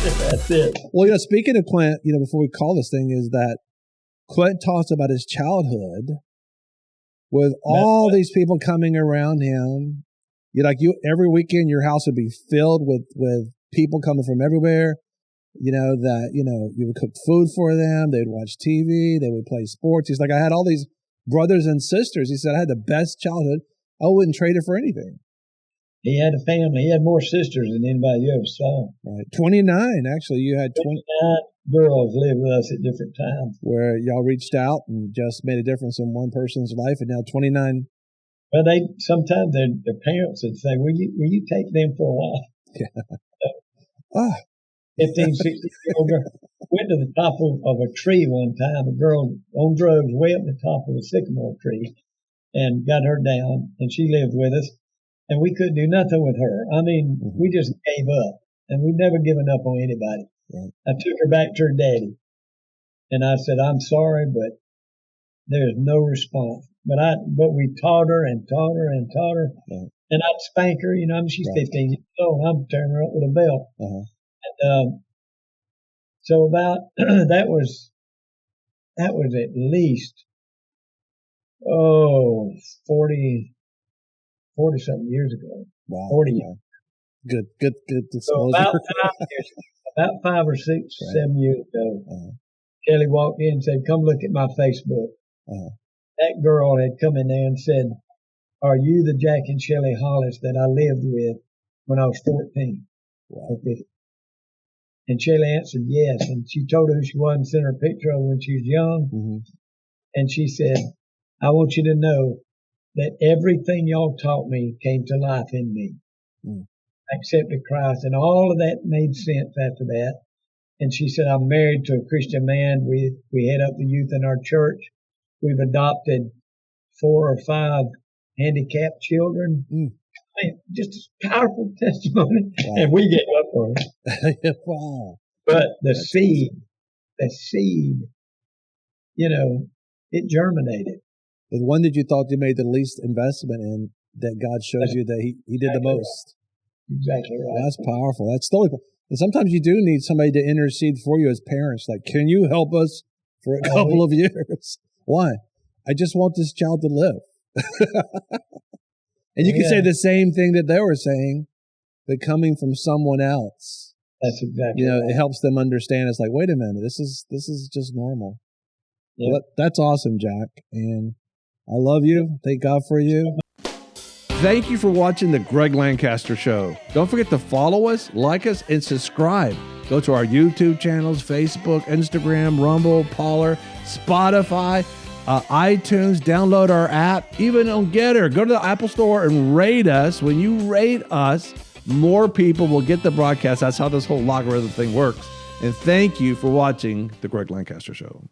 That's it. Well, speaking of Clint, before we call this thing, is that Clint talks about his childhood with all these people coming around him. Every weekend, your house would be filled with people coming from everywhere. You would cook food for them. They'd watch TV. They would play sports. He's like, I had all these brothers and sisters. He said, I had the best childhood. I wouldn't trade it for anything. He had a family. He had more sisters than anybody you ever saw. Right. 29, actually. You had 29 girls lived with us at different times. Where y'all reached out and just made a difference in one person's life, and now 29. Well, sometimes their parents would say, will you take them for a while? Yeah. 15, 16-year-old girl went to the top of a tree one time, a girl on drugs way up the top of a sycamore tree, and got her down, and she lived with us, and we couldn't do nothing with her. I mean, we just gave up, and we'd never given up on anybody. Right. I took her back to her daddy, and I said, I'm sorry, but there's no response. But we taught her and taught her and taught her, and I'd spank her. She's 15 years old. I'm turning her up with a belt. And so about that was at least 40 something years ago. Wow. 40 years. Good disclosure. So about 5 or 6, 7 years ago, Kelly walked in and said, come look at my Facebook. That girl had come in there and said, are you the Jack and Shelley Hollis that I lived with when I was 14? Wow. Okay. And Shelley answered yes. And she told her who she was and sent her a picture of her when she was young. And she said, I want you to know that everything y'all taught me came to life in me. I accepted Christ, and all of that made sense after that. And she said, I'm married to a Christian man. We head up the youth in our church. We've adopted 4 or 5 handicapped children. I mean, just a powerful testimony. Wow. And we get up on it. Wow. But the seed, it germinated. The one that you thought you made the least investment in, that God shows you that he did the most. Exactly right. That's powerful. That's totally cool. And sometimes you do need somebody to intercede for you as parents. Like, can you help us for a couple of years? Why? I just want this child to live. And you can say the same thing that they were saying, but coming from someone else. That's exactly it helps them understand. It's like, wait a minute, this is just normal. Yeah. Well, that's awesome, Jack. And I love you. Thank God for you. Thank you for watching the Greg Lancaster Show. Don't forget to follow us, like us, and subscribe. Go to our YouTube channels, Facebook, Instagram, Rumble, Parler, Spotify, iTunes. Download our app. Even on Getter, go to the Apple Store and rate us. When you rate us, more people will get the broadcast. That's how this whole logarithm thing works. And thank you for watching the Greg Lancaster Show.